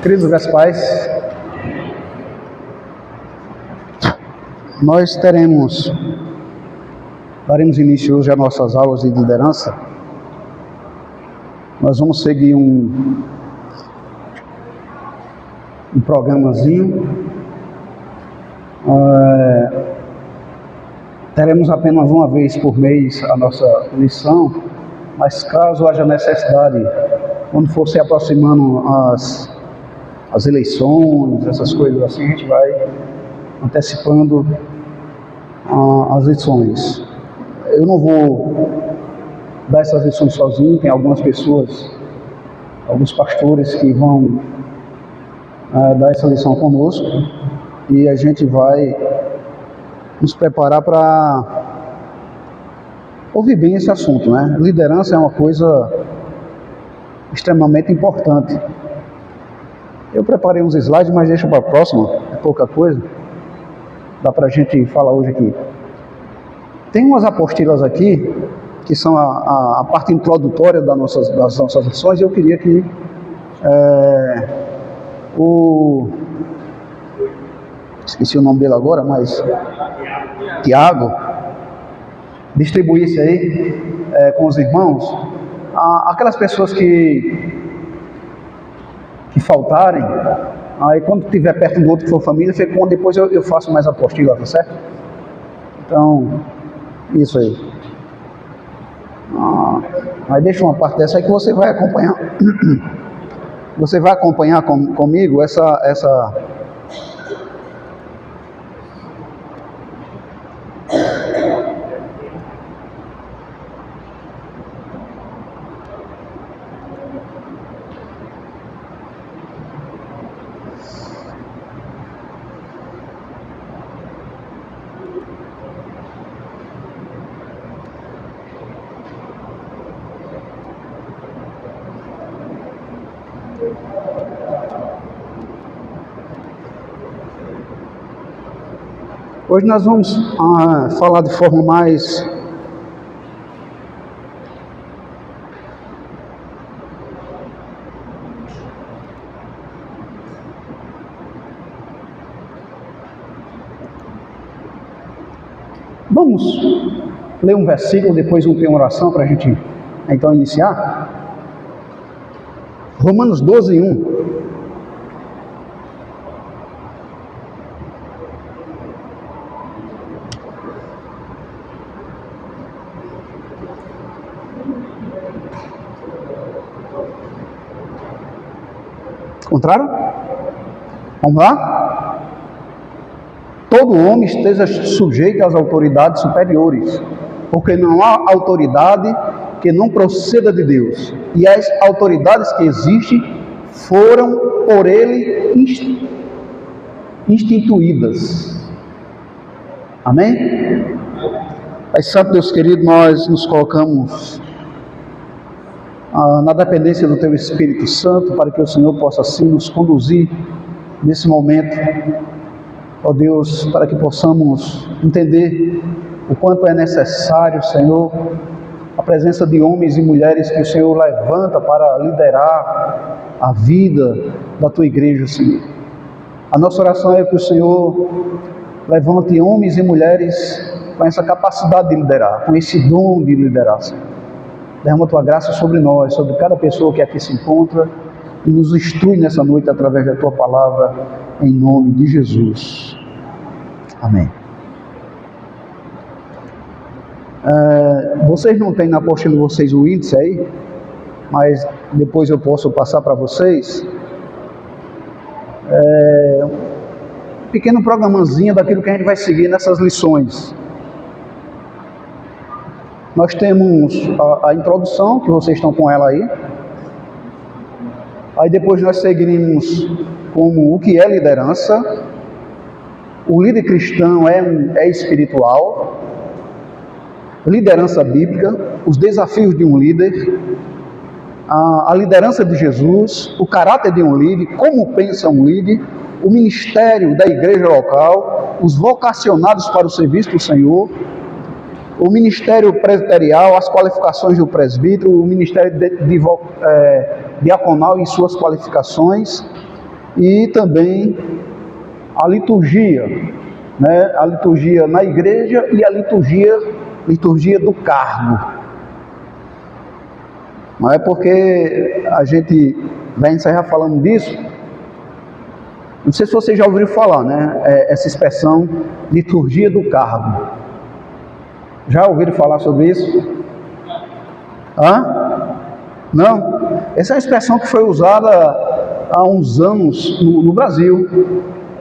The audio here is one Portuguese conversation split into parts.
Queridos Gaspais, nós daremos início hoje às nossas aulas de liderança. Nós vamos seguir um programazinho. Teremos apenas uma vez por mês a nossa lição, mas caso haja necessidade, quando for se aproximando as eleições, essas coisas assim, a gente vai antecipando as lições. Eu não vou dar essas lições sozinho, tem algumas pessoas, alguns pastores que vão dar essa lição conosco, e a gente vai nos preparar para ouvir bem esse assunto, né? Liderança é uma coisa extremamente importante. Eu preparei uns slides, mas deixa para a próxima, é pouca coisa. Dá para a gente falar hoje aqui. Tem umas apostilas aqui, que são a parte introdutória das nossas lições, e eu queria que esqueci o nome dele agora, mas Tiago distribuísse aí com os irmãos, aquelas pessoas que faltarem, aí quando estiver perto do outro que for família, fica com, depois eu faço mais apostila, tá certo? Então, isso aí. Aí deixa uma parte dessa aí que você vai acompanhar. Você vai acompanhar comigo essa Hoje nós vamos falar de forma mais vamos ler um versículo, depois tem uma oração para a gente então iniciar. Romanos 12:1. Encontraram? Vamos lá? Todo homem esteja sujeito às autoridades superiores, porque não há autoridade que não proceda de Deus, e as autoridades que existem foram por Ele instituídas. Amém? Pai Santo, Deus querido, nós nos colocamos na dependência do Teu Espírito Santo, para que o Senhor possa assim nos conduzir nesse momento, ó Deus, para que possamos entender o quanto é necessário, Senhor, a presença de homens e mulheres que o Senhor levanta para liderar a vida da Tua igreja, Senhor. A nossa oração é que o Senhor levante homens e mulheres com essa capacidade de liderar, com esse dom de liderar, Senhor. Derrama a Tua graça sobre nós, sobre cada pessoa que aqui se encontra, e nos instrui nessa noite através da Tua palavra, em nome de Jesus. Amém. Vocês não têm na apostila de vocês o índice aí, mas depois eu posso passar para vocês. Um pequeno programazinho daquilo que a gente vai seguir nessas lições. Nós temos a introdução, que vocês estão com ela aí. Aí depois nós seguiremos como o que é liderança. O líder cristão é espiritual. Liderança bíblica, os desafios de um líder, a liderança de Jesus, o caráter de um líder, como pensa um líder, o ministério da igreja local, os vocacionados para o serviço do Senhor, o ministério presbiterial, as qualificações do presbítero, o ministério diaconal e suas qualificações, e também a liturgia, né? A liturgia na igreja e a liturgia do cargo. Não é porque a gente vai encerrar falando disso. Não sei se vocês já ouviram falar, né? Essa expressão liturgia do cargo. Já ouviram falar sobre isso? Hã? Não? Essa é uma expressão que foi usada há uns anos no Brasil,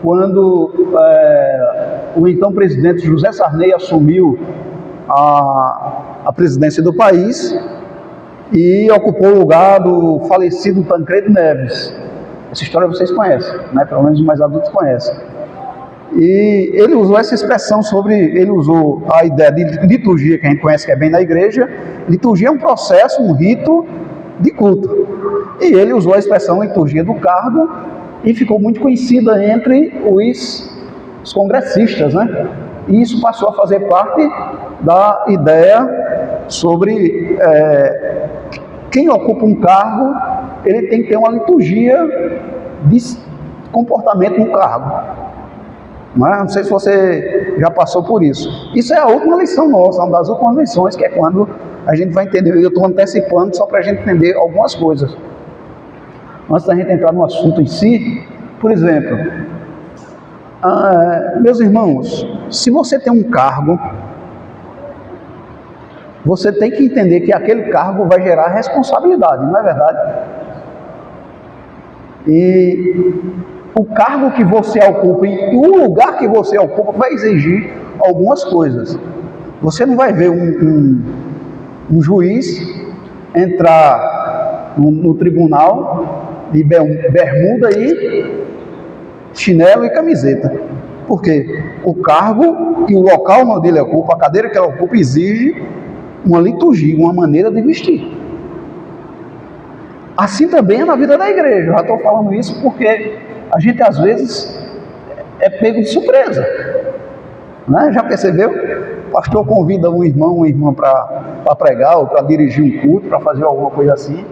quando o então presidente José Sarney assumiu a presidência do país e ocupou o lugar do falecido Tancredo Neves. Essa história vocês conhecem, né? Pelo menos os mais adultos conhecem. E ele usou essa expressão ele usou a ideia de liturgia, que a gente conhece que é bem na igreja. Liturgia é um processo, um rito de culto. E ele usou a expressão liturgia do cargo e ficou muito conhecida entre os congressistas, né? E isso passou a fazer parte da ideia sobre quem ocupa um cargo, ele tem que ter uma liturgia de comportamento no cargo. Não sei se você já passou por isso. Isso é a última lição nossa, uma das últimas lições, que é quando a gente vai entender. Eu estou antecipando só para a gente entender algumas coisas. Antes da gente entrar no assunto em si, por exemplo, meus irmãos, se você tem um cargo, você tem que entender que aquele cargo vai gerar responsabilidade, não é verdade? E o cargo que você ocupa e o lugar que você ocupa vai exigir algumas coisas. Você não vai ver um juiz entrar no tribunal de bermuda e chinelo e camiseta. Porque o cargo e o local onde ele ocupa, a cadeira que ela ocupa, exige uma liturgia, uma maneira de vestir. Assim também é na vida da igreja. Eu já estou falando isso porque a gente às vezes é pego de surpresa, né? Já percebeu? O pastor convida um irmão, uma irmã para pregar ou para dirigir um culto, para fazer alguma coisa assim.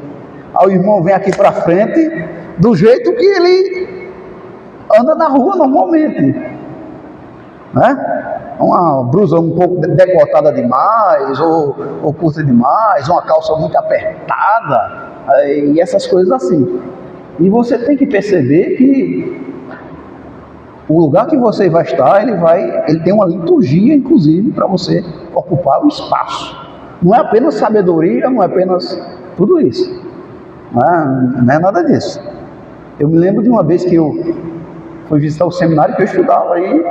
Aí o irmão vem aqui para frente do jeito que ele anda na rua normalmente, né? Uma blusa um pouco decotada demais ou curta demais, uma calça muito apertada e essas coisas assim. E você tem que perceber que o lugar que você vai estar, ele tem uma liturgia, inclusive, para você ocupar o espaço. Não é apenas sabedoria, não é apenas tudo isso. Não é nada disso. Eu me lembro de uma vez que eu fui visitar o seminário que eu estudava aí,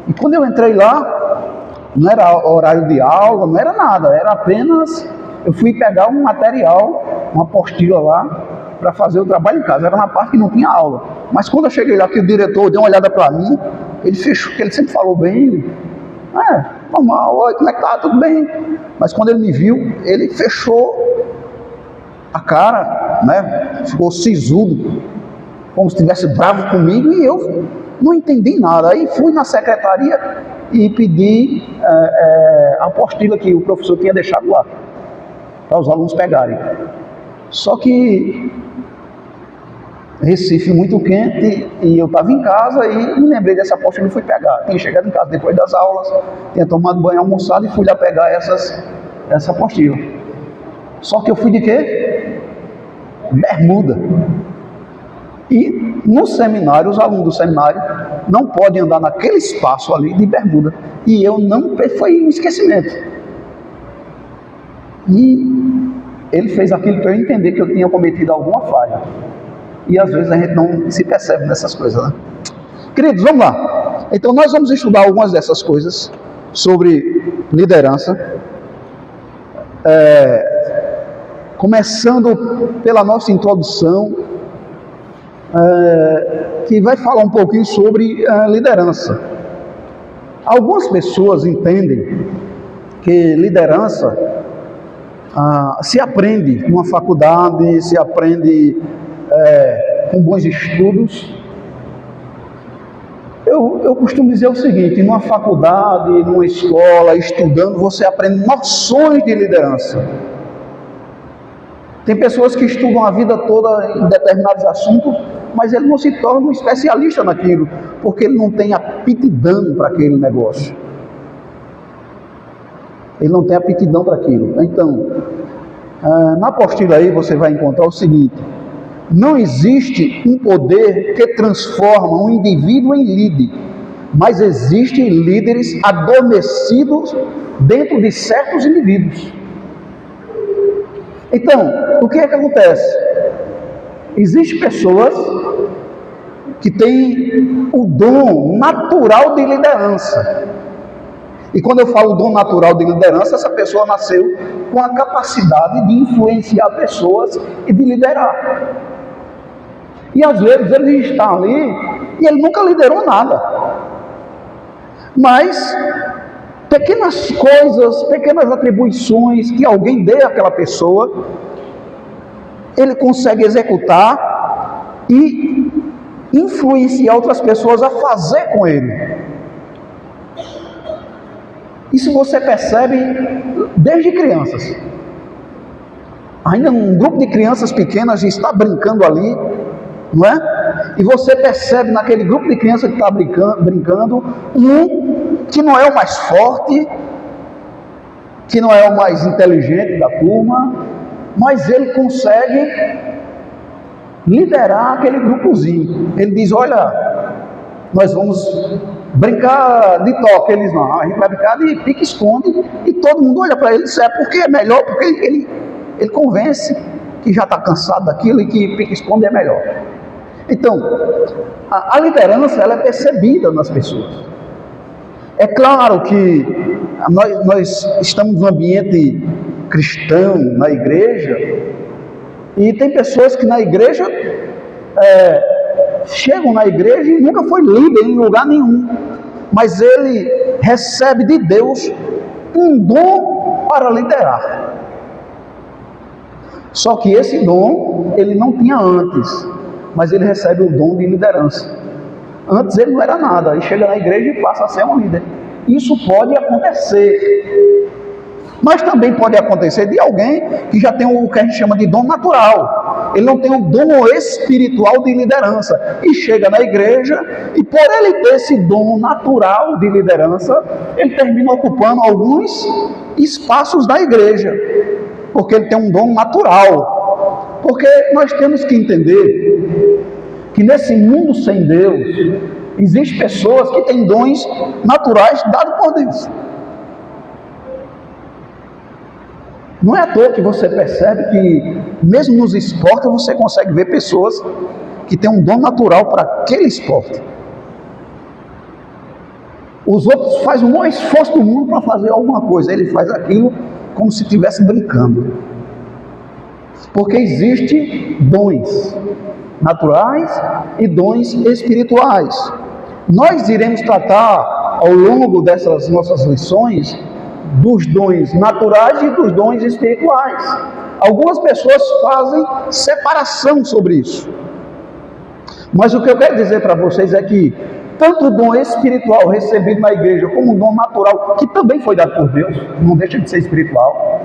e quando eu entrei lá, não era horário de aula, não era nada, era apenas, eu fui pegar um material, uma apostila lá, para fazer o trabalho em casa. Era na parte que não tinha aula. Mas quando eu cheguei lá, que o diretor deu uma olhada para mim, ele fechou, que ele sempre falou bem, normal, oi, como é que tá? Tudo bem. Mas quando ele me viu, ele fechou a cara, né? Ficou sisudo, como se estivesse bravo comigo, e eu não entendi nada. Aí fui na secretaria e pedi a apostila que o professor tinha deixado lá, para os alunos pegarem. Só que Recife muito quente e eu estava em casa e me lembrei dessa apostila e fui pegar. Tinha chegado em casa depois das aulas, tinha tomado banho, almoçado e fui lá pegar essa apostila. Só que eu fui de quê? Bermuda. E no seminário, os alunos do seminário não podem andar naquele espaço ali de bermuda. E eu não, foi um esquecimento. E ele fez aquilo para eu entender que eu tinha cometido alguma falha. E às vezes a gente não se percebe nessas coisas, né? Queridos, vamos lá. Então nós vamos estudar algumas dessas coisas sobre liderança. Começando pela nossa introdução, que vai falar um pouquinho sobre liderança. Algumas pessoas entendem que liderança se aprende numa faculdade, se aprende com bons estudos. Eu costumo dizer o seguinte: numa faculdade, numa escola, estudando, você aprende noções de liderança. Tem pessoas que estudam a vida toda em determinados assuntos, mas ele não se torna um especialista naquilo, porque ele não tem aptidão para aquele negócio. Ele não tem aptidão para aquilo. Então, na apostila aí você vai encontrar o seguinte: não existe um poder que transforma um indivíduo em líder, mas existem líderes adormecidos dentro de certos indivíduos. Então, o que é que acontece? Existem pessoas que têm o dom natural de liderança. E quando eu falo dom natural de liderança, essa pessoa nasceu com a capacidade de influenciar pessoas e de liderar. E às vezes ele está ali e ele nunca liderou nada. Mas pequenas coisas, pequenas atribuições que alguém dê àquela pessoa, ele consegue executar e influenciar outras pessoas a fazer com ele. Isso você percebe desde crianças. Ainda um grupo de crianças pequenas está brincando ali, não é? E você percebe naquele grupo de crianças que está brincando, um que não é o mais forte, que não é o mais inteligente da turma, mas ele consegue liderar aquele grupozinho. Ele diz: olha, nós vamos brincar de toque. Eles: não, a gente vai brincar de pique-esconde. E todo mundo olha para ele e diz: é porque é melhor, porque ele convence que já está cansado daquilo e que pique-esconde é melhor. Então, a liderança, ela é percebida nas pessoas. É claro que nós estamos num ambiente cristão, na igreja, e tem pessoas que na igreja chegam na igreja e nunca foi líder em lugar nenhum, mas ele recebe de Deus um dom para liderar. Só que esse dom ele não tinha antes, mas ele recebe o dom de liderança. Antes ele não era nada, e chega na igreja e passa a ser um líder. Isso pode acontecer, mas também pode acontecer de alguém que já tem o que a gente chama de dom natural. Ele não tem o dom espiritual de liderança, e chega na igreja, e por ele ter esse dom natural de liderança, ele termina ocupando alguns espaços da igreja, porque ele tem um dom natural. Porque nós temos que entender que nesse mundo sem Deus, existem pessoas que têm dons naturais dados por Deus. Não é à toa que você percebe que, mesmo nos esportes, você consegue ver pessoas que têm um dom natural para aquele esporte. Os outros fazem o maior esforço do mundo para fazer alguma coisa, ele faz aquilo como se estivesse brincando. Porque existem dons naturais e dons espirituais. Nós iremos tratar ao longo dessas nossas lições dos dons naturais e dos dons espirituais. Algumas pessoas fazem separação sobre isso. Mas o que eu quero dizer para vocês é que tanto o dom espiritual recebido na igreja, como o dom natural, que também foi dado por Deus, não deixa de ser espiritual,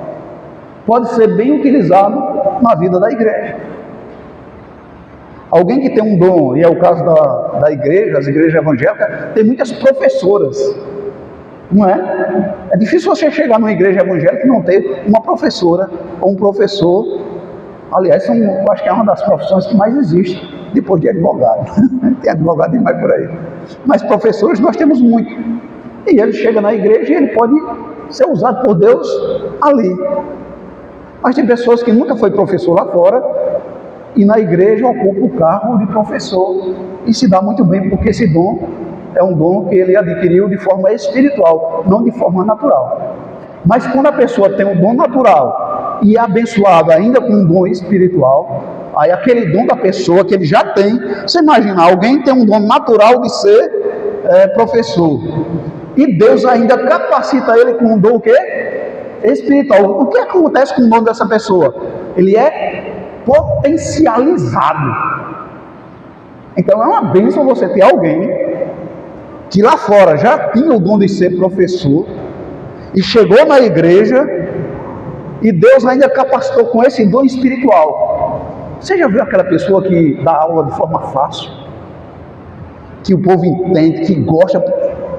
pode ser bem utilizado na vida da igreja. Alguém que tem um dom, e é o caso da igreja, as igrejas evangélicas, tem muitas professoras, não é? É difícil você chegar numa igreja evangélica e não ter uma professora ou um professor. Aliás, eu acho que é uma das profissões que mais existe, depois de advogado. Tem advogado demais por aí. Mas professores nós temos muito. E ele chega na igreja e ele pode ser usado por Deus ali. Mas tem pessoas que nunca foi professor lá fora e na igreja ocupa o cargo de professor e se dá muito bem, porque esse dom é um dom que ele adquiriu de forma espiritual, não de forma natural. Mas quando a pessoa tem um dom natural e é abençoado ainda com um dom espiritual, aí aquele dom da pessoa que ele já tem, você imagina, alguém tem um dom natural de ser professor, e Deus ainda capacita ele com um dom o quê? Espiritual. O que acontece com o dom dessa pessoa? Ele é potencializado. Então é uma bênção você ter alguém que lá fora já tinha o dom de ser professor e chegou na igreja E Deus ainda capacitou com esse dom espiritual. Você já viu aquela pessoa que dá aula de forma fácil? Que o povo entende, que gosta?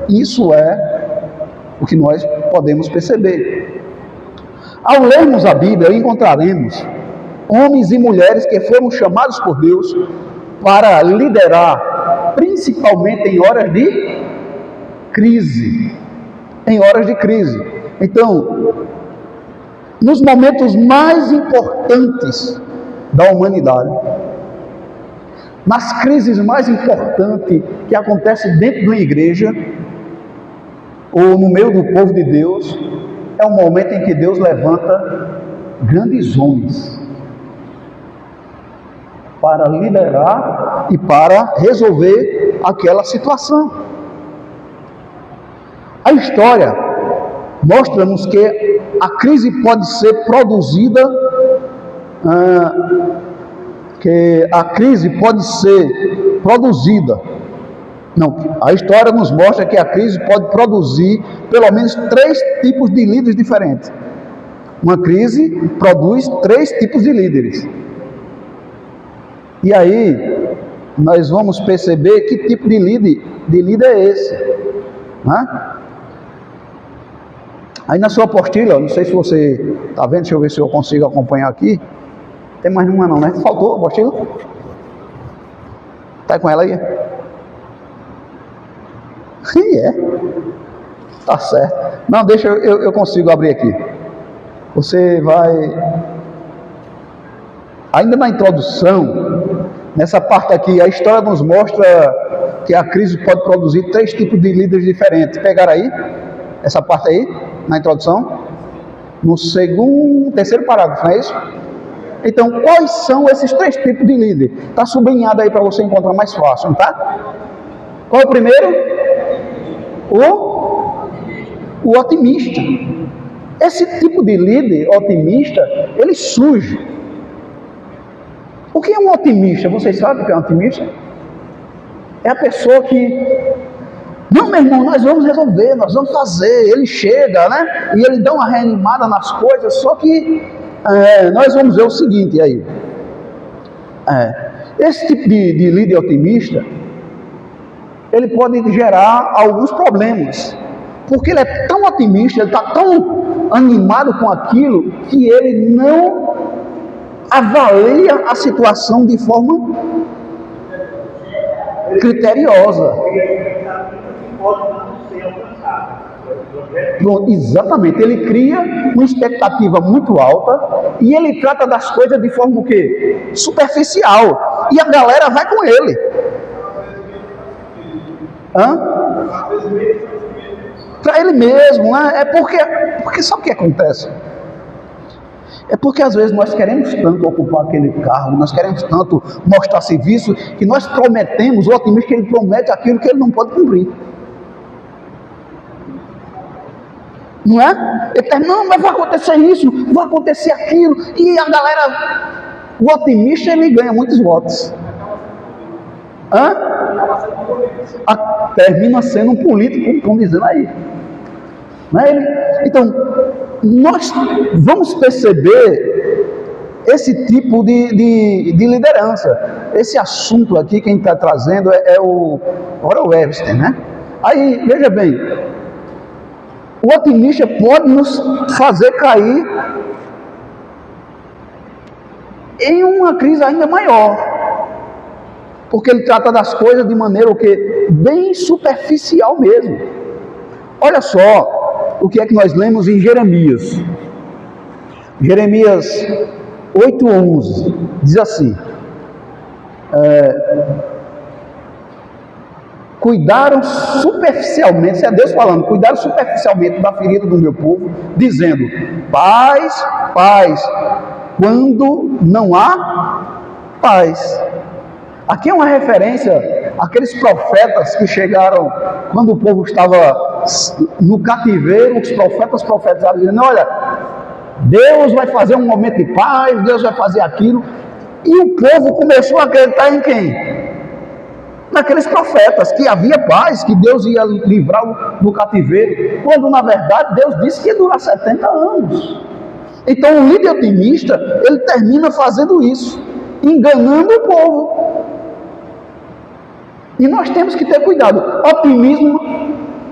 Isso é o que nós podemos perceber. Ao lermos a Bíblia, encontraremos homens e mulheres que foram chamados por Deus para liderar, principalmente em horas de crise. Em horas de crise. Então, nos momentos mais importantes da humanidade, nas crises mais importantes que acontecem dentro de uma igreja, ou no meio do povo de Deus, é o momento em que Deus levanta grandes homens para liderar e para resolver aquela situação. A história mostra-nos que a crise pode ser produzida, a história nos mostra que a crise pode produzir pelo menos 3 tipos de líderes diferentes. Uma crise produz 3 tipos de líderes. E aí, nós vamos perceber que tipo de líder é esse. Né? Aí na sua apostila, não sei se você está vendo, deixa eu ver se eu consigo acompanhar aqui. Tem mais nenhuma não, né? Faltou a apostila? Está com ela aí? Tá certo. Não, deixa eu consigo abrir aqui. Você vai... Ainda na introdução, nessa parte aqui, a história nos mostra que a crise pode produzir 3 tipos de líderes diferentes. Pegaram aí? Essa parte aí, na introdução? No terceiro parágrafo, não é isso? Então, quais são esses 3 tipos de líder? Está sublinhado aí para você encontrar mais fácil, não tá? Qual é o primeiro? O otimista. Esse tipo de líder otimista, ele surge. O que é um otimista? Vocês sabem o que é um otimista? É a pessoa que... Não, meu irmão, nós vamos resolver, nós vamos fazer. Ele chega, né? E ele dá uma reanimada nas coisas, só que nós vamos ver o seguinte aí. Esse tipo de líder otimista, ele pode gerar alguns problemas. Porque ele é tão otimista, ele está tão animado com aquilo, que ele não avalia a situação de forma criteriosa. Pronto, exatamente, ele cria uma expectativa muito alta e ele trata das coisas de forma o quê? Superficial, e a galera vai com ele. Para ele mesmo, né? É porque sabe o que acontece? É porque às vezes nós queremos tanto ocupar aquele cargo, nós queremos tanto mostrar serviço, que nós prometemos, o otimista, que ele promete aquilo que ele não pode cumprir. Não é? Ele diz, não, mas vai acontecer isso, vai acontecer aquilo, e a galera, o otimista, ele ganha muitos votos. Termina sendo um político, como estão dizendo aí. Não é? Então, nós vamos perceber esse tipo de liderança. Esse assunto aqui, quem está trazendo é o Webster, né? Aí, veja bem, o otimista pode nos fazer cair em uma crise ainda maior, porque ele trata das coisas de maneira o quê? Bem superficial mesmo. Olha só o que é que nós lemos em Jeremias. Jeremias 8:11 diz assim: cuidaram superficialmente, isso é Deus falando, cuidaram superficialmente da ferida do meu povo, dizendo, paz, paz, quando não há paz. Aqui é uma referência àqueles profetas que chegaram quando o povo estava no cativeiro. Os profetas profetizaram, dizendo, olha, Deus vai fazer um momento de paz, Deus vai fazer aquilo. E o povo começou a acreditar em quem? Naqueles profetas, que havia paz, que Deus ia livrar do cativeiro, quando na verdade Deus disse que ia durar 70 anos. Então o líder otimista, ele termina fazendo isso, enganando o povo. E nós temos que ter cuidado. Otimismo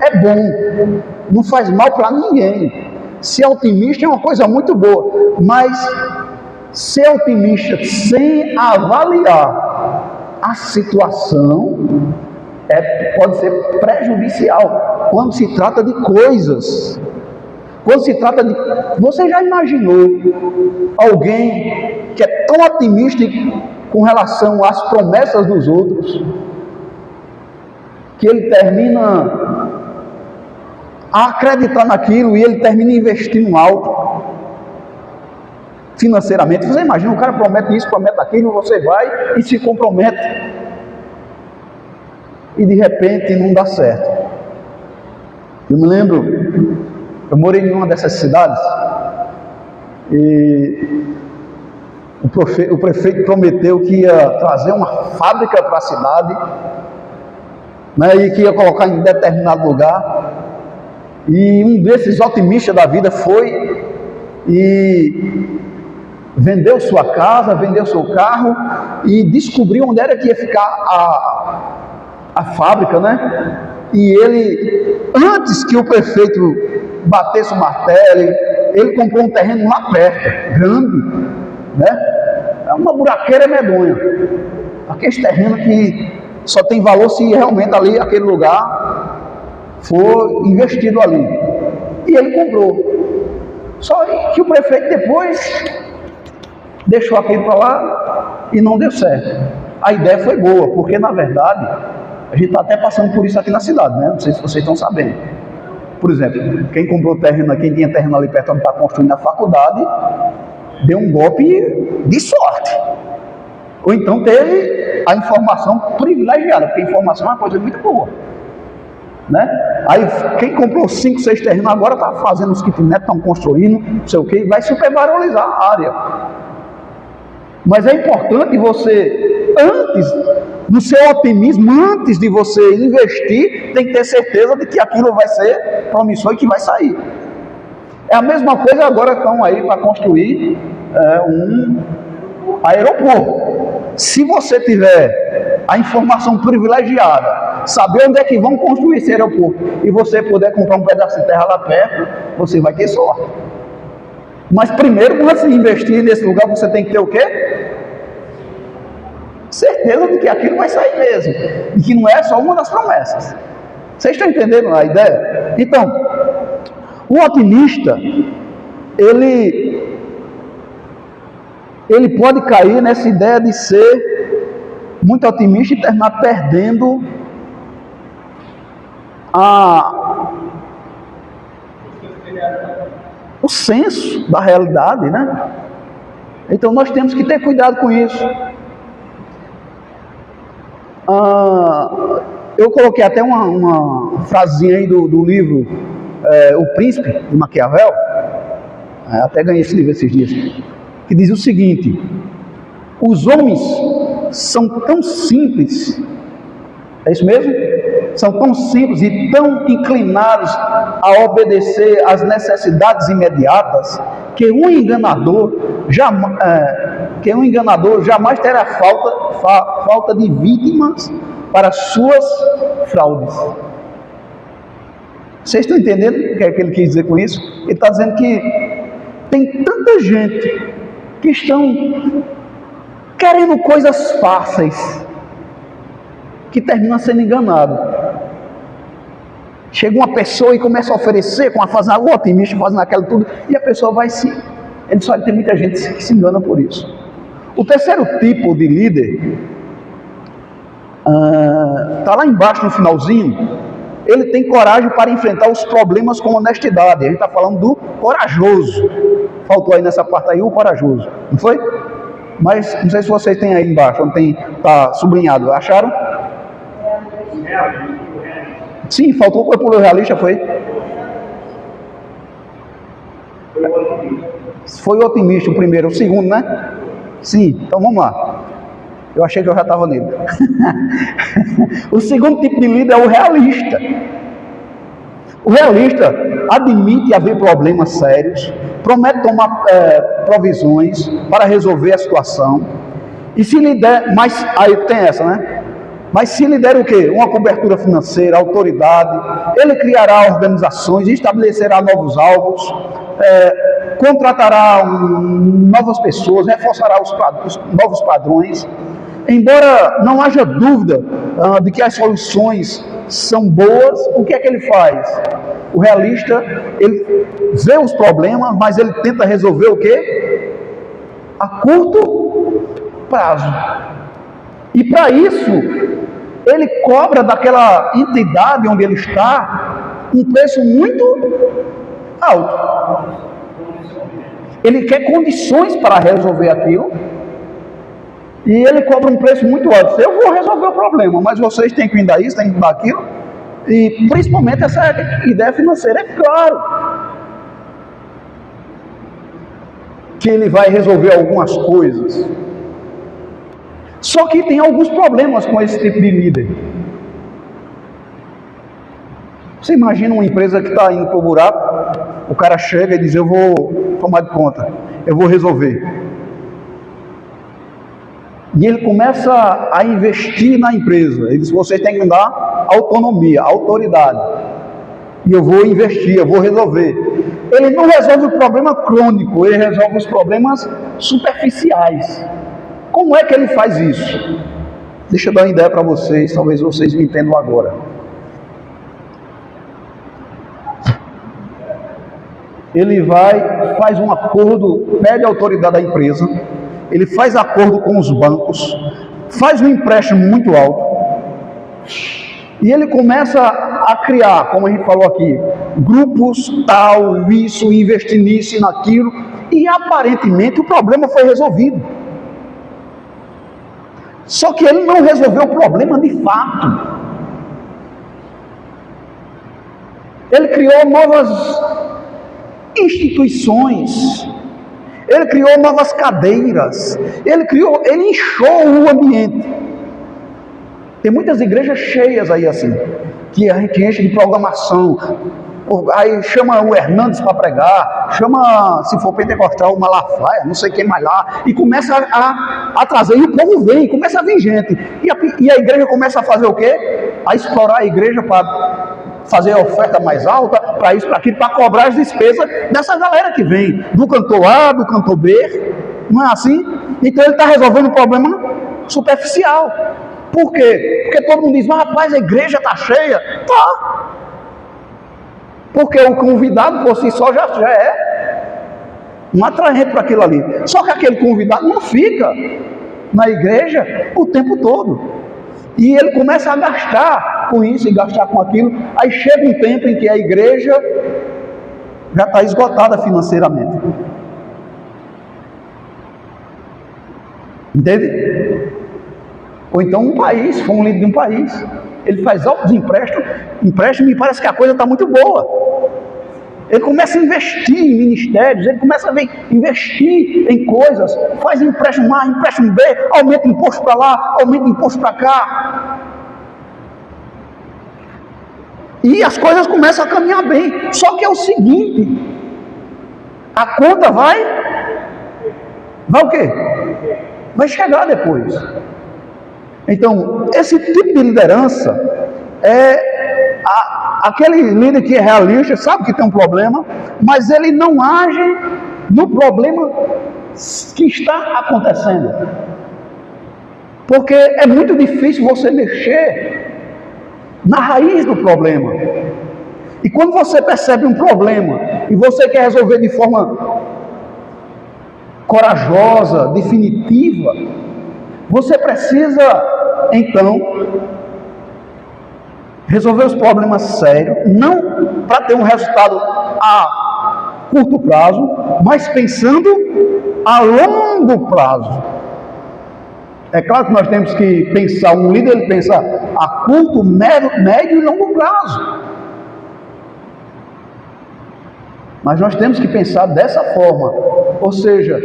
é bom, não faz mal para ninguém. Ser otimista é uma coisa muito boa, mas ser otimista sem avaliar a situação pode ser prejudicial quando se trata de coisas. Quando se trata de... Você já imaginou alguém que é tão otimista com relação às promessas dos outros, que ele termina a acreditar naquilo e ele termina investindo alto financeiramente? Você imagina, o cara promete isso, promete aquilo, você vai e se compromete e de repente não dá certo. Eu me lembro, eu morei em uma dessas cidades e o prefeito prometeu que ia trazer uma fábrica para a cidade, né, e que ia colocar em determinado lugar. E um desses otimistas da vida foi e vendeu sua casa, vendeu seu carro e descobriu onde era que ia ficar a fábrica, né? E ele, antes que o prefeito batesse o martelo, ele comprou um terreno lá perto, grande, né? É uma buraqueira medonha. Aquele terreno que só tem valor se realmente ali, aquele lugar, for investido ali. E ele comprou. Só que o prefeito depois deixou aquilo para lá e não deu certo. A ideia foi boa, porque na verdade a gente está até passando por isso aqui na cidade, né? Não sei se vocês estão sabendo. Por exemplo, quem comprou terreno, quem tinha terreno ali perto onde está construindo a faculdade, deu um golpe de sorte. Ou então teve a informação privilegiada, porque a informação é uma coisa muito boa, né? Aí quem comprou 5, 6 terrenos agora está fazendo os kitnets, estão construindo, não sei o que, vai supervalorizar a área. Mas é importante você, antes, no seu otimismo, antes de você investir, tem que ter certeza de que aquilo vai ser promissor e que vai sair. É a mesma coisa agora, estão aí para construir um aeroporto. Se você tiver a informação privilegiada, saber onde é que vão construir esse aeroporto, e você puder comprar um pedaço de terra lá perto, você vai ter sorte. Mas primeiro, antes de investir nesse lugar, você tem que ter o quê? Certeza de que aquilo vai sair mesmo, e que não é só uma das promessas. Vocês estão entendendo a ideia? Então, o otimista, ele pode cair nessa ideia de ser muito otimista e terminar perdendo o senso da realidade, né? Então nós temos que ter cuidado com isso. Eu coloquei até uma frasinha aí do livro O Príncipe, de Maquiavel, até ganhei esse livro esses dias, que diz o seguinte: os homens são tão simples, é isso mesmo? São tão simples e tão inclinados a obedecer às necessidades imediatas, que um enganador jamais terá falta de vítimas para suas fraudes. Vocês estão entendendo o que é que ele quis dizer com isso? Ele está dizendo que tem tanta gente que estão querendo coisas fáceis, que termina sendo enganado. Chega uma pessoa e começa a oferecer, fazendo algo otimista, fazendo aquilo tudo, e a pessoa vai se... Ele só tem muita gente que se engana por isso. O terceiro tipo de líder, está lá embaixo no finalzinho. Ele tem coragem para enfrentar os problemas com honestidade. A gente está falando do corajoso. Faltou aí nessa parte aí o corajoso, não foi? Mas não sei se vocês têm aí embaixo, onde está sublinhado. Acharam? Sim, faltou o realista, foi? Foi o otimista o primeiro, o segundo, né? Sim, então vamos lá. Eu achei que eu já estava nele. O segundo tipo de líder é o realista. O realista admite haver problemas sérios promete tomar provisões para resolver a situação, e se lhe der, mas aí tem essa, né? Mas se lhe der o quê? Uma cobertura financeira, autoridade, ele criará organizações, estabelecerá novos alvos, contratará novas pessoas, reforçará os novos padrões. Embora não haja dúvida de que as soluções são boas, o que é que ele faz? O realista, ele vê os problemas, mas ele tenta resolver o quê? A curto prazo. E para isso, ele cobra daquela entidade onde ele está um preço muito alto. Ele quer condições para resolver aquilo e ele cobra um preço muito alto. Eu vou resolver o problema, mas vocês têm que me dar isso, têm que me dar aquilo. E principalmente essa ideia financeira. É claro que ele vai resolver algumas coisas. Só que tem alguns problemas com esse tipo de líder. Você imagina uma empresa que está indo para o buraco, o cara chega e diz: eu vou tomar de conta, eu vou resolver. E ele começa a investir na empresa. Ele diz: vocês têm que me dar autonomia, autoridade. E eu vou investir, eu vou resolver. Ele não resolve o problema crônico, ele resolve os problemas superficiais. Como é que ele faz isso? Deixa eu dar uma ideia para vocês, talvez vocês me entendam agora. Ele faz um acordo, pede a autoridade da empresa, ele faz acordo com os bancos, faz um empréstimo muito alto, e ele começa a criar, como a gente falou aqui, grupos, tal, isso, investir nisso e naquilo, e aparentemente o problema foi resolvido. Só que ele não resolveu o problema de fato. Ele criou novas instituições, ele criou novas cadeiras, ele inchou o ambiente. Tem muitas igrejas cheias aí assim, que a gente enche de programação. Aí chama o Hernandes para pregar, chama, se for pentecostal, o Malafaia, não sei quem mais lá, e começa a trazer, e o povo vem, começa a vir gente, e a igreja começa a fazer o quê? A explorar a igreja para fazer a oferta mais alta, para isso, para aquilo, para cobrar as despesas dessa galera que vem, do cantor A, do cantor B, não é assim? Então ele está resolvendo um problema superficial. Por quê? Porque todo mundo diz: mas rapaz, a igreja está cheia. Tá. Porque o convidado por si só já é um atraente para aquilo ali. Só que aquele convidado não fica na igreja o tempo todo. E ele começa a gastar com isso e gastar com aquilo. Aí chega um tempo em que a igreja já está esgotada financeiramente. Entende? Ou então um país, for um líder de um país, ele faz altos empréstimos e parece que a coisa está muito boa. Ele começa a investir em ministérios, ele começa a investir em coisas, faz empréstimo A, empréstimo B, aumenta imposto para lá, aumenta imposto para cá. E as coisas começam a caminhar bem. Só que é o seguinte, a conta vai o quê? Vai chegar depois. Então, esse tipo de liderança é aquele líder que é realista, sabe que tem um problema, mas ele não age no problema que está acontecendo. Porque é muito difícil você mexer na raiz do problema. E quando você percebe um problema e você quer resolver de forma corajosa, definitiva, você precisa, então, resolver os problemas sérios, não para ter um resultado a curto prazo, mas pensando a longo prazo. É claro que nós temos que pensar, um líder ele pensa a curto, médio e longo prazo. Mas nós temos que pensar dessa forma, ou seja,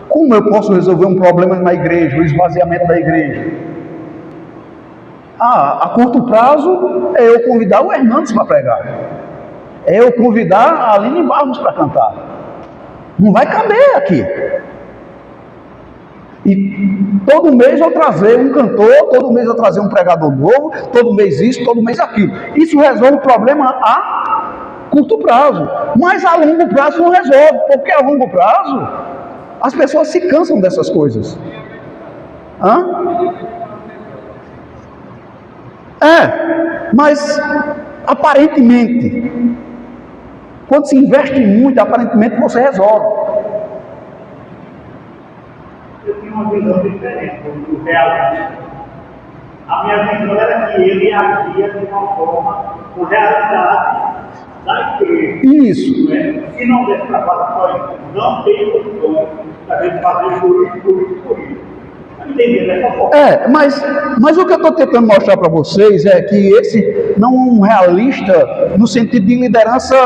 como eu posso resolver um problema na igreja, o esvaziamento da igreja? A curto prazo é eu convidar o Hernandes para pregar, é eu convidar a Aline Barros para cantar, Não vai caber aqui. E todo mês eu trazer um cantor, todo mês eu trazer um pregador novo, todo mês isso, todo mês aquilo. Isso resolve o problema a curto prazo, mas a longo prazo não resolve, porque a longo prazo as pessoas se cansam dessas coisas. Mas aparentemente, quando se investe muito, aparentemente você resolve. Eu tinha uma visão diferente do realista. A minha visão era que ele agia de uma forma com realidade da igreja. Isso. Se não der trabalho só isso, não tem condições da gente fazer por isso. Entender dessa forma. Mas o que eu estou tentando mostrar para vocês é que esse não é um realista no sentido de liderança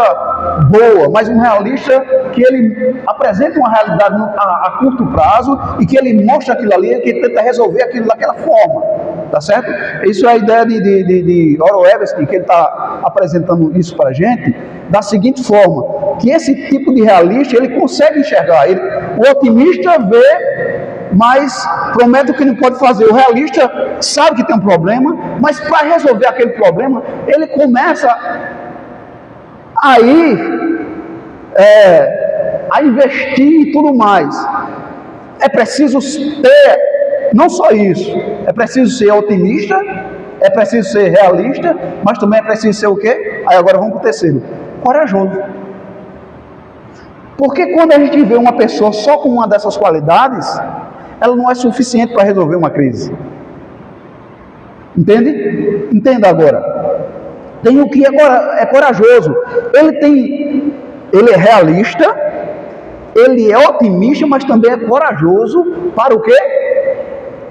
boa, mas um realista que ele apresenta uma realidade a curto prazo e que ele mostra aquilo ali, que tenta resolver aquilo daquela forma, tá certo? Isso é a ideia de Oral Everest, que ele está apresentando isso para a gente, da seguinte forma, que esse tipo de realista, ele consegue enxergar, o otimista vê, mas promete o que não pode fazer. O realista sabe que tem um problema, mas para resolver aquele problema, ele começa aí a investir e tudo mais. É preciso ter, não só isso, é preciso ser otimista, é preciso ser realista, mas também é preciso ser o quê? Aí agora vamos para o terceiro, corajoso. Porque quando a gente vê uma pessoa só com uma dessas qualidades, ela não é suficiente para resolver uma crise. Entende? Entenda agora. Tem o que é corajoso. Ele é realista, ele é otimista, mas também é corajoso para o quê?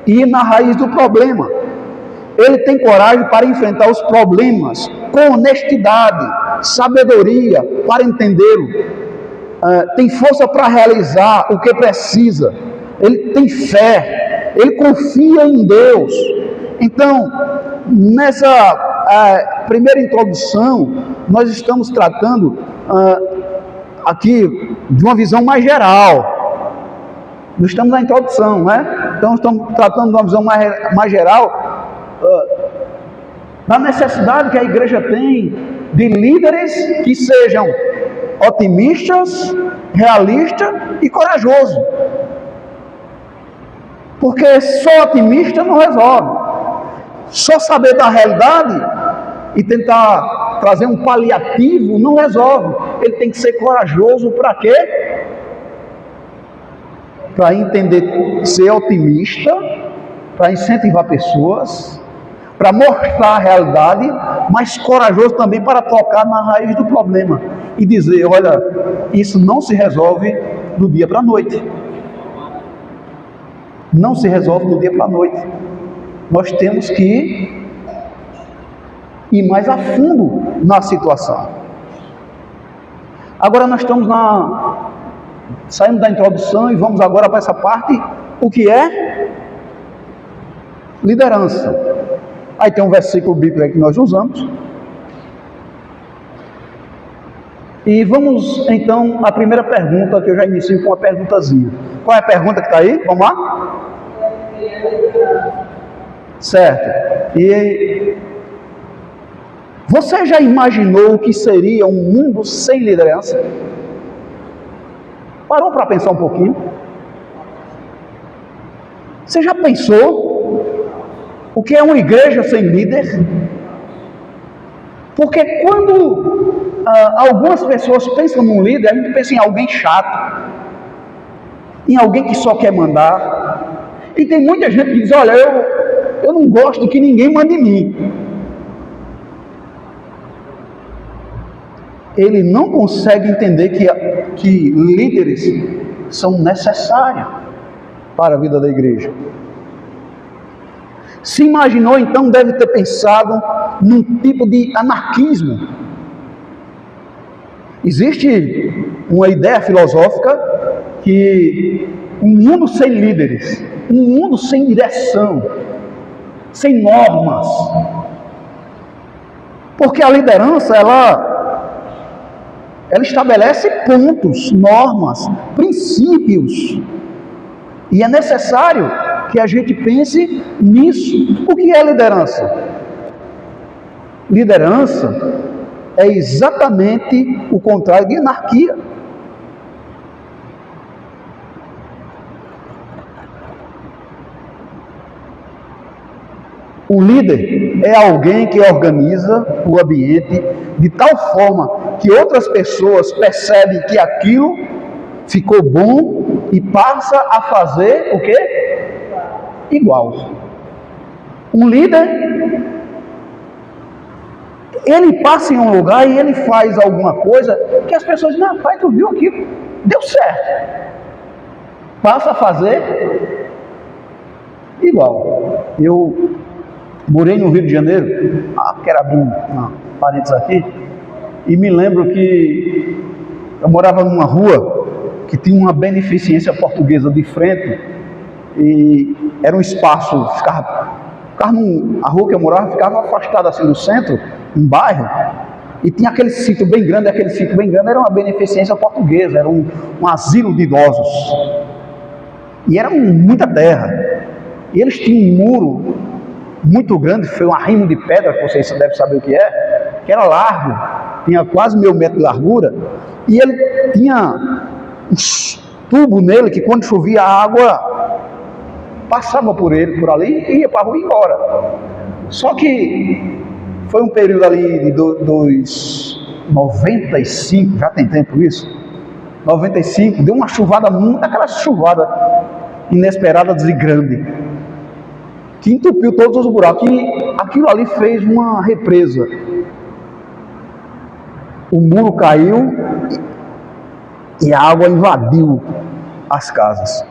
Ir na raiz do problema. Ele tem coragem para enfrentar os problemas com honestidade, sabedoria para entendê-lo. Tem força para realizar o que precisa. Ele tem fé, ele confia em Deus. Então, nessa primeira introdução, nós estamos tratando aqui de uma visão mais geral. Nós estamos na introdução, né? Então, estamos tratando de uma visão mais geral da necessidade que a igreja tem de líderes que sejam otimistas, realistas e corajosos. Porque só otimista não resolve. Só saber da realidade e tentar trazer um paliativo não resolve. Ele tem que ser corajoso para quê? Para entender, ser otimista, para incentivar pessoas, para mostrar a realidade, mas corajoso também para tocar na raiz do problema e dizer, olha, isso não se resolve do dia para a noite. Não se resolve do dia para a noite. Nós temos que ir mais a fundo na situação. Agora nós estamos saindo da introdução e vamos agora para essa parte, o que é liderança. Aí tem um versículo bíblico que nós usamos. E vamos então à primeira pergunta, que eu já inicio com uma perguntazinha. Qual é a pergunta que está aí? Vamos lá? Certo. E você já imaginou o que seria um mundo sem liderança? Parou para pensar um pouquinho? Você já pensou o que é uma igreja sem líder? Porque quando algumas pessoas pensam num líder, a gente pensa em alguém chato, em alguém que só quer mandar. E tem muita gente que diz, olha, eu não gosto que ninguém mande em mim. Ele não consegue entender que líderes são necessários para a vida da igreja. Se imaginou, então, deve ter pensado num tipo de anarquismo. Existe uma ideia filosófica que um mundo sem líderes, um mundo sem direção, sem normas, porque a liderança, Ela estabelece pontos, normas, princípios. E é necessário que a gente pense nisso. O que é liderança? Liderança é exatamente o contrário de anarquia. O líder é alguém que organiza o ambiente de tal forma que outras pessoas percebem que aquilo ficou bom e passa a fazer o quê? Igual. Um líder, ele passa em um lugar e ele faz alguma coisa que as pessoas dizem, não, pai, tu viu aquilo? Deu certo. Passa a fazer igual. Eu morei no Rio de Janeiro, quero abrir um parênteses aqui, e me lembro que eu morava numa rua que tinha uma beneficência portuguesa de frente, e era um espaço, a rua que eu morava ficava afastada assim do centro, um bairro, e tinha aquele sítio bem grande, era uma beneficência portuguesa, era um asilo de idosos, e era muita terra, e eles tinham um muro muito grande, foi um arrimo de pedra, que vocês devem saber o que era largo, tinha quase 1.000 metros de largura, e ele tinha um tubo nele, que quando chovia a água passava por ali, e ia para a rua e ia embora. Só que foi um período ali de 95, já tem tempo isso, 95, deu uma chuvada, aquela chuvada inesperada e grande, que entupiu todos os buracos, e aquilo ali fez uma represa. O muro caiu e a água invadiu as casas.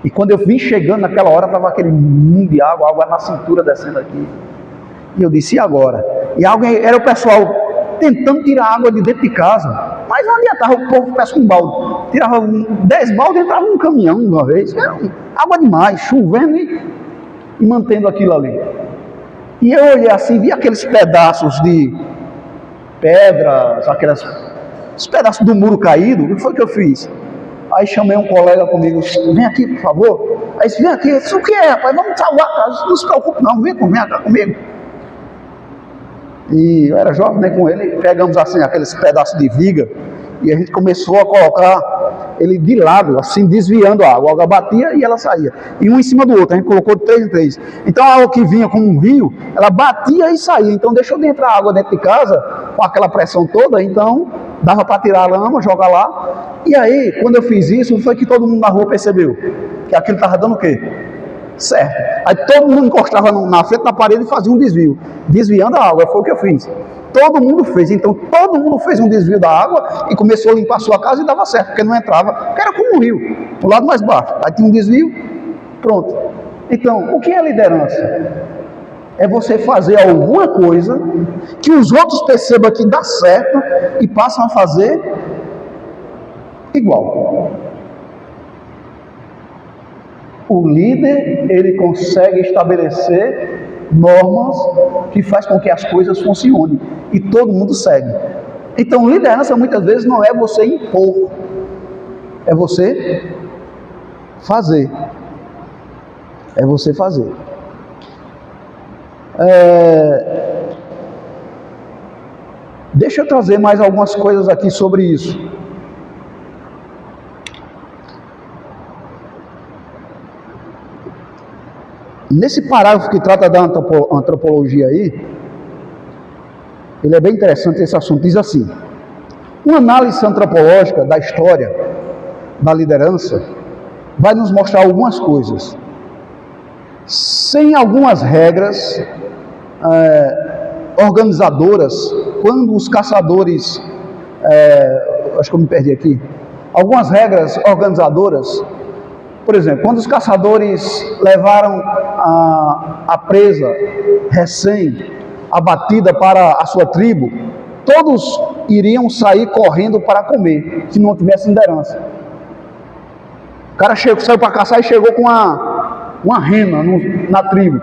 E quando eu vim chegando naquela hora, estava aquele mundo de água na cintura descendo aqui. E eu disse, e agora? E alguém, era o pessoal tentando tirar água de dentro de casa, mas não adiantava, o povo pesca um balde, tirava 10 baldes e entrava num caminhão de uma vez, era água demais, chovendo e mantendo aquilo ali. E eu olhei assim, vi aqueles pedaços de pedras, os pedaços do muro caído. O que foi que eu fiz? Aí chamei um colega comigo, vem aqui por favor. Aí disse, vem aqui, eu disse, o que é, rapaz? Vamos salvar a casa, não se preocupe não, vem cá comigo. E eu era jovem, né, com ele, pegamos assim aqueles pedaços de viga e a gente começou a colocar ele de lado, assim, desviando a água batia e ela saía, e um em cima do outro, a gente colocou de 3 em 3, então a água que vinha como um rio, ela batia e saía, então deixou de entrar água dentro de casa, com aquela pressão toda, então dava para tirar a lama, jogar lá, e aí, quando eu fiz isso, foi que todo mundo na rua percebeu, que aquilo estava dando o quê? Certo. Aí todo mundo encostava na frente da parede e fazia um desvio, desviando a água, foi o que eu fiz. Todo mundo fez, então todo mundo fez um desvio da água e começou a limpar a sua casa e dava certo, porque não entrava, porque era como um rio, o lado mais baixo. Aí tinha um desvio, pronto. Então, o que é liderança? É você fazer alguma coisa que os outros percebam que dá certo e passam a fazer igual. O líder, ele consegue estabelecer normas que faz com que as coisas funcionem e todo mundo segue. Então, liderança muitas vezes não é você impor, é você fazer. É você fazer. Deixa eu trazer mais algumas coisas aqui sobre isso. Nesse parágrafo que trata da antropologia aí, ele é bem interessante esse assunto, diz assim: uma análise antropológica da história da liderança vai nos mostrar algumas coisas. Sem algumas regras organizadoras, quando os caçadores, acho que eu me perdi aqui, algumas regras organizadoras, por exemplo, quando os caçadores levaram a presa recém-abatida para a sua tribo, todos iriam sair correndo para comer, se não tivesse liderança. O cara saiu para caçar e chegou com uma rena na tribo.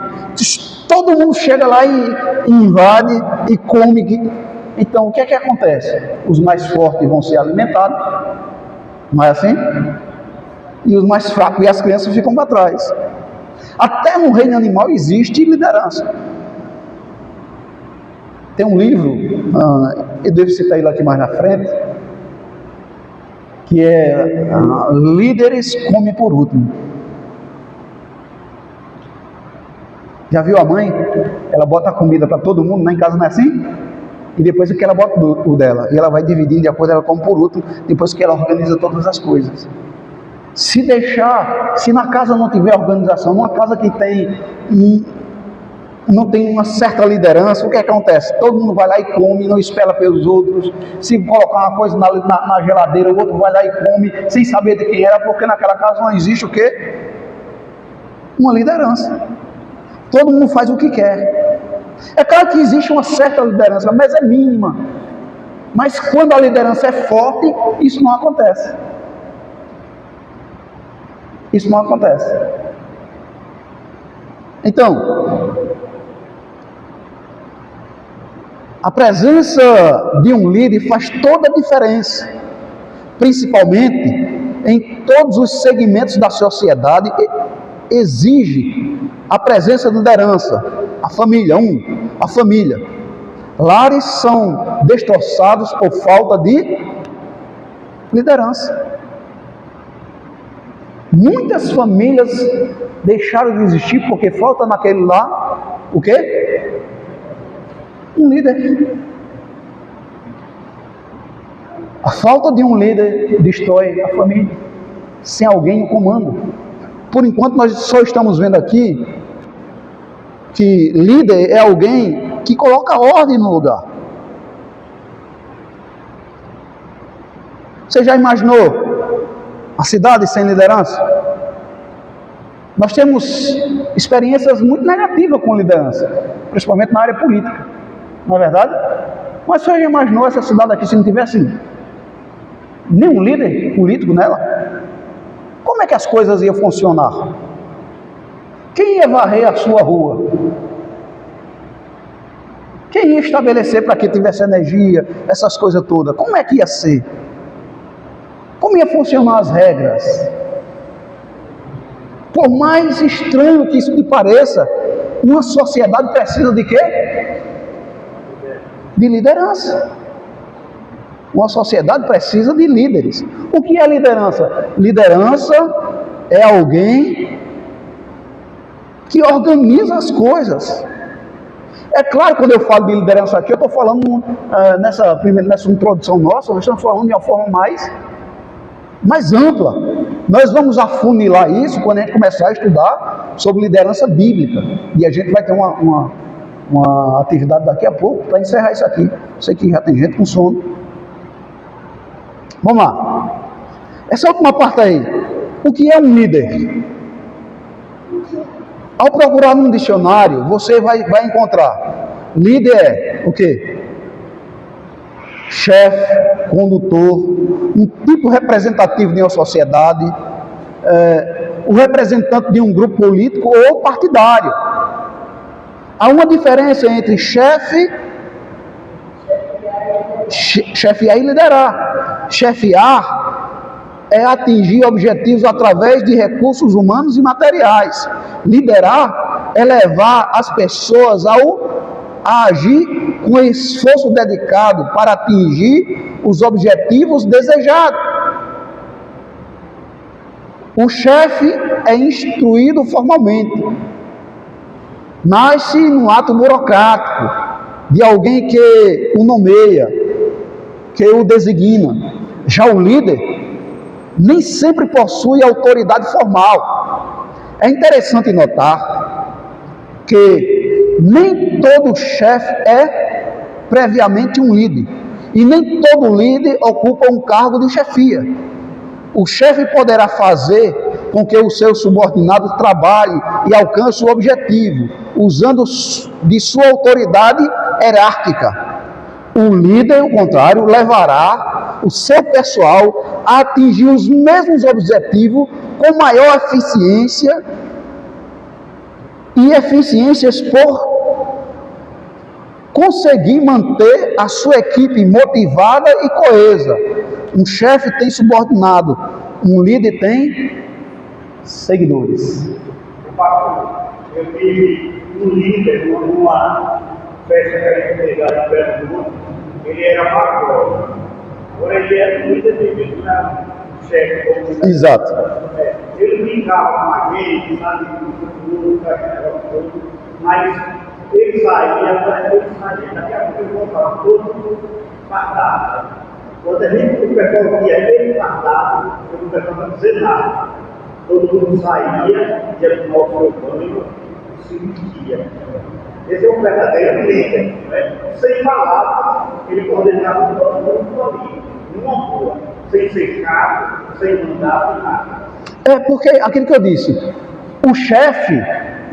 Todo mundo chega lá e invade e come Então, o que é que acontece? Os mais fortes vão ser alimentados, não é assim? E os mais fracos e as crianças ficam para trás. Até no reino animal existe liderança. Tem um livro, eu devo citar ele aqui mais na frente, que é Líderes Comem por Último. Já viu a mãe? Ela bota a comida para todo mundo, lá em casa não é assim? E depois que ela bota o dela, e ela vai dividindo, depois ela come por último, depois que ela organiza todas as coisas. Se deixar, se na casa não tiver organização, numa casa que não tem uma certa liderança, o que acontece? Todo mundo vai lá e come, não espera pelos outros. Se colocar uma coisa na geladeira, o outro vai lá e come, sem saber de quem era, porque naquela casa não existe o quê? Uma liderança. Todo mundo faz o que quer. É claro que existe uma certa liderança, mas é mínima. Mas quando a liderança é forte, isso não acontece. Isso não acontece. Então, a presença de um líder faz toda a diferença, principalmente em todos os segmentos da sociedade. Exige a presença de liderança. A família, a família. Lares são destroçados por falta de liderança. Muitas famílias deixaram de existir porque falta naquele lá, o quê? Um líder. A falta de um líder destrói a família, sem alguém no comando. Por enquanto nós só estamos vendo aqui que líder é alguém que coloca ordem no lugar. Você já imaginou a cidade sem liderança? Nós temos experiências muito negativas com liderança, principalmente na área política, não é verdade? Mas você já imaginou essa cidade aqui se não tivesse nenhum líder político nela? Como é que as coisas iam funcionar? Quem ia varrer a sua rua? Quem ia estabelecer para que tivesse energia, essas coisas todas? Como é que ia ser? Como ia funcionar as regras? Por mais estranho que isso te pareça, uma sociedade precisa de quê? De liderança. Uma sociedade precisa de líderes. O que é liderança? Liderança é alguém que organiza as coisas. É claro, quando eu falo de liderança aqui, eu estou falando nessa introdução nossa, nós estamos falando de uma forma mais ampla. Nós vamos afunilar isso quando a gente começar a estudar sobre liderança bíblica. E a gente vai ter uma atividade daqui a pouco para encerrar isso aqui. Sei que já tem gente com sono. Vamos lá. Essa última parte aí. O que é um líder? Ao procurar num dicionário, você vai encontrar. Líder é o quê? Chefe, condutor, um tipo representativo de uma sociedade, o representante de um grupo político ou partidário. Há uma diferença entre chefiar e liderar. Chefiar é atingir objetivos através de recursos humanos e materiais. Liderar é levar as pessoas a agir com esforço dedicado para atingir os objetivos desejados. O chefe é instruído formalmente. Nasce num ato burocrático de alguém que o nomeia, que o designa. Já o líder nem sempre possui autoridade formal. É interessante notar que nem todo chefe é previamente um líder, e nem todo líder ocupa um cargo de chefia. O chefe poderá fazer com que os seus subordinados trabalhem e alcancem o objetivo, usando de sua autoridade hierárquica. O líder, ao contrário, levará o seu pessoal a atingir os mesmos objetivos com maior eficiência e eficiências com conseguir manter a sua equipe motivada e coesa. Um chefe tem subordinado, um líder tem seguidores. Eu tive um líder numa festa que a gente fez lá perto do mundo, ele era pastor. Agora ele é líder de chefe. Exato. Ele brincava com a gente, sabe, mas ele saía, daqui a pouco ele voltava todo fardado. Quando a gente, o pessoal via ele fardado, o pessoal não dizia nada. Todo mundo saía, ia para o nosso banho, se vestia. Esse é um verdadeiro líder, né? Sem palavras, ele coordenava todo mundo ali, numa rua, sem ser cargo, sem mandar nada. É porque aquilo que eu disse, o chefe,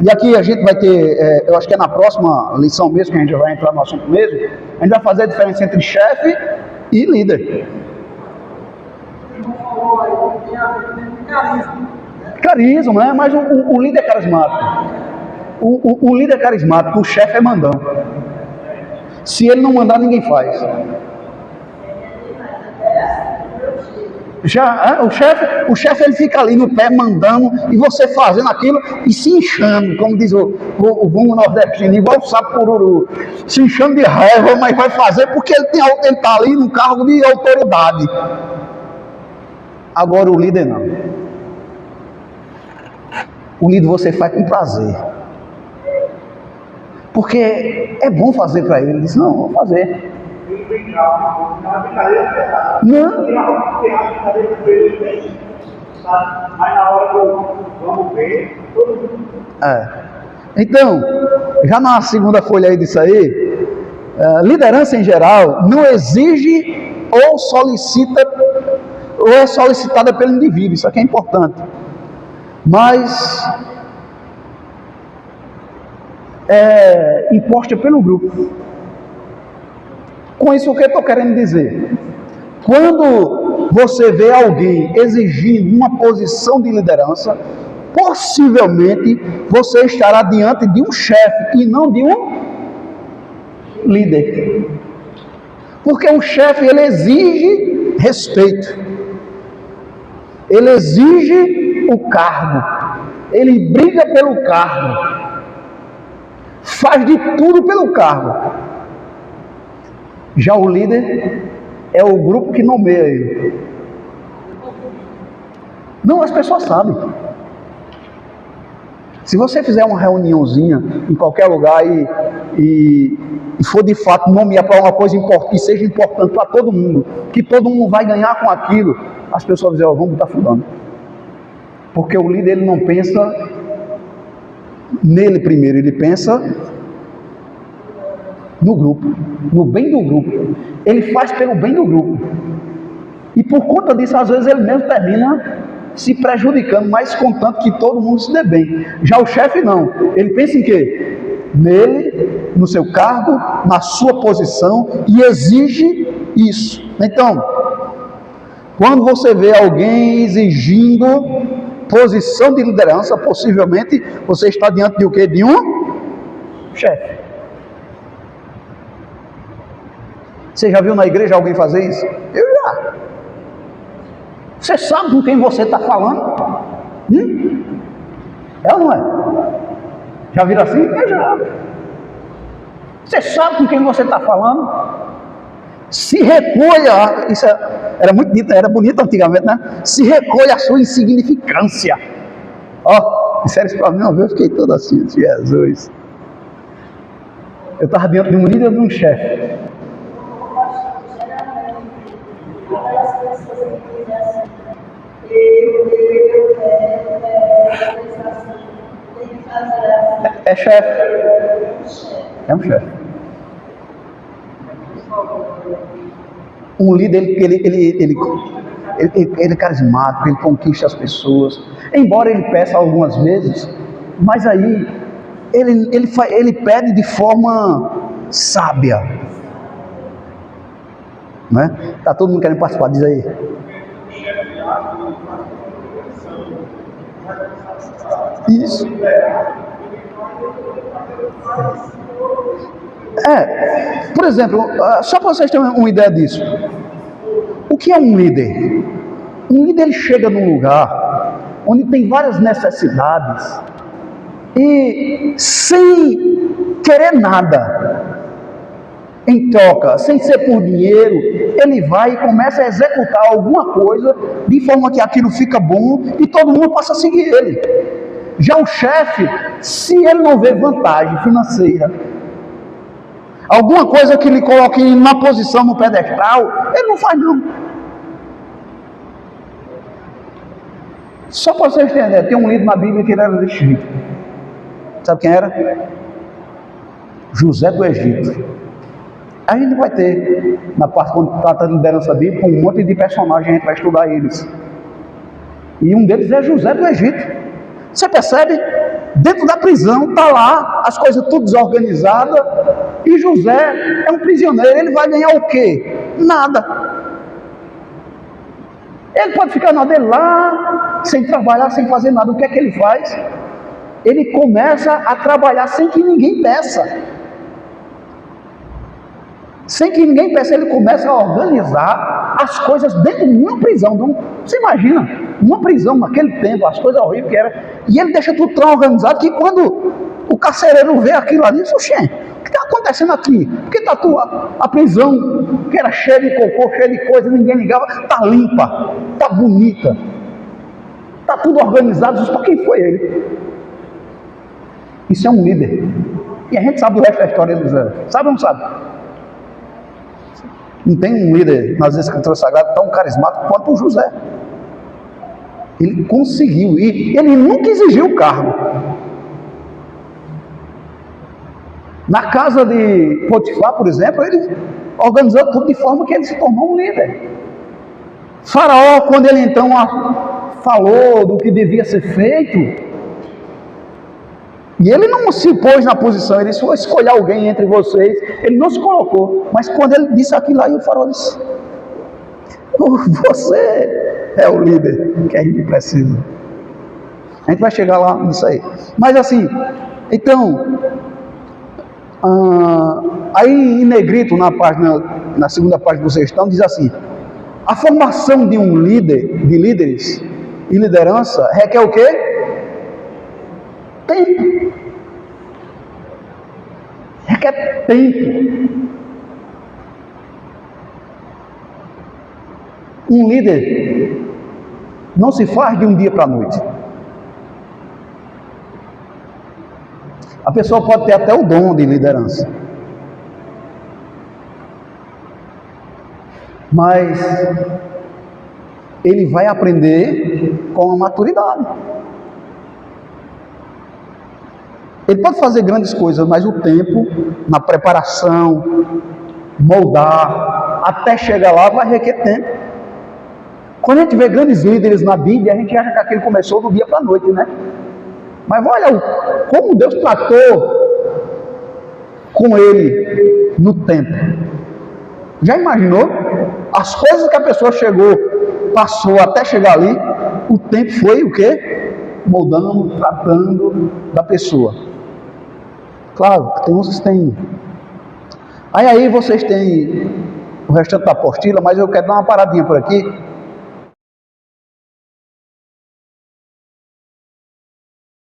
e aqui a gente vai ter, eu acho que é na próxima lição mesmo, que a gente vai entrar no assunto mesmo, a gente vai fazer a diferença entre chefe e líder. Carisma, né? Mas o líder é carismático. O líder é carismático, o chefe é mandão. Se ele não mandar, ninguém faz. O chefe ele fica ali no pé mandando e você fazendo aquilo e se inchando, como diz o bom nordestino, igual o sapo pururu, se inchando de raiva, mas vai fazer porque ele está ali no cargo de autoridade. Agora o líder não. O líder você faz com prazer, porque é bom fazer para ele. Ele diz, não, vou fazer. Não. Mas na hora do vamos ver, todo mundo. Então, já na segunda folha aí disso aí, liderança em geral não exige ou solicita, ou é solicitada pelo indivíduo, isso aqui é importante. Mas é imposta pelo grupo. Com isso, o que eu estou querendo dizer? Quando você vê alguém exigindo uma posição de liderança, possivelmente você estará diante de um chefe e não de um líder. Porque o chefe, ele exige respeito. Ele exige o cargo. Ele briga pelo cargo. Faz de tudo pelo cargo. Já o líder é o grupo que nomeia ele. Não, as pessoas sabem. Se você fizer uma reuniãozinha em qualquer lugar e for de fato nomear para uma coisa importante, que seja importante para todo mundo, que todo mundo vai ganhar com aquilo, as pessoas dizem, vamos botar fulano. Porque o líder ele não pensa nele primeiro, ele pensa no grupo, no bem do grupo. Ele faz pelo bem do grupo. E por conta disso, às vezes ele mesmo termina se prejudicando, mas contanto que todo mundo se dê bem. Já o chefe não. Ele pensa em quê? Nele, no seu cargo, na sua posição, e exige isso. Então, quando você vê alguém exigindo posição de liderança, possivelmente você está diante de o quê? De um chefe. Você já viu na igreja alguém fazer isso? Eu já. Você sabe com quem você está falando? É ou não é? Já viram assim? Eu já. Você sabe com quem você está falando? Se recolha, isso era muito dito, era bonito antigamente, né? Se recolha a sua insignificância. Ó, disseram isso para mim uma vez, eu fiquei todo assim, Jesus. Eu estava diante de um líder ou de um chefe? É chefe. É um chefe. Um líder, ele é carismático, ele conquista as pessoas. Embora ele peça algumas vezes, mas aí ele pede de forma sábia. Né? Tá todo mundo querendo participar, diz aí. Isso. Por exemplo, só para vocês terem uma ideia disso. O que é um líder? Um líder, ele chega num lugar onde tem várias necessidades e sem querer nada em troca, sem ser por dinheiro, ele vai e começa a executar alguma coisa de forma que aquilo fica bom e todo mundo passa a seguir ele. Já o chefe, se ele não vê vantagem financeira, alguma coisa que lhe coloque em uma posição no pedestal, ele não faz não. Só para vocês entenderem, tem um livro na Bíblia que ele era desse jeito. Sabe quem era? José do Egito. A gente vai ter, na parte quando trata de liderança bíblica, um monte de personagens, a gente vai estudar eles. E um deles é José do Egito. Você percebe? Dentro da prisão, está lá, as coisas tudo desorganizadas, e José é um prisioneiro, ele vai ganhar o quê? Nada. Ele pode ficar na dele lá, sem trabalhar, sem fazer nada. O que é que ele faz? Ele começa a trabalhar sem que ninguém peça. Sem que ninguém peça, ele começa a organizar as coisas dentro de uma prisão. Você imagina, uma prisão naquele tempo, as coisas horríveis que era. E ele deixa tudo tão organizado que quando o carcereiro vê aquilo ali, diz: oxê, o que está acontecendo aqui? Por que está a prisão, que era cheia de cocô, cheia de coisa, ninguém ligava, está limpa, está bonita, está tudo organizado. Para quem foi ele? Isso é um líder. E a gente sabe o resto da história de José. Sabe ou não sabe? Não tem um líder nas Escrituras Sagradas tão carismático quanto o José. Ele conseguiu, e ele nunca exigiu o cargo. Na casa de Potifar, por exemplo, ele organizou tudo de forma que ele se tornou um líder. Faraó, quando ele então falou do que devia ser feito, e ele não se pôs na posição, ele disse: vou escolher alguém entre vocês. Ele não se colocou, mas quando ele disse aquilo aí, o faraó disse: você é o líder que a gente precisa. A gente vai chegar lá nisso aí. Mas assim, então, aí em negrito, na segunda parte do sextão, diz assim: a formação de um líder, de líderes e liderança, requer o quê? Tempo. Requer tempo. Um líder não se faz de um dia para a noite. A pessoa pode ter até o dom de liderança, mas ele vai aprender com a maturidade. Ele pode fazer grandes coisas, mas o tempo, na preparação, moldar, até chegar lá, vai requer tempo. Quando a gente vê grandes líderes na Bíblia, a gente acha que aquele começou do dia para a noite, né? Mas olha como Deus tratou com ele no tempo. Já imaginou? As coisas que a pessoa chegou, passou até chegar ali, o tempo foi o quê? Moldando, tratando da pessoa. Claro, tem uns que têm. Aí vocês têm o restante da apostila, mas eu quero dar uma paradinha por aqui.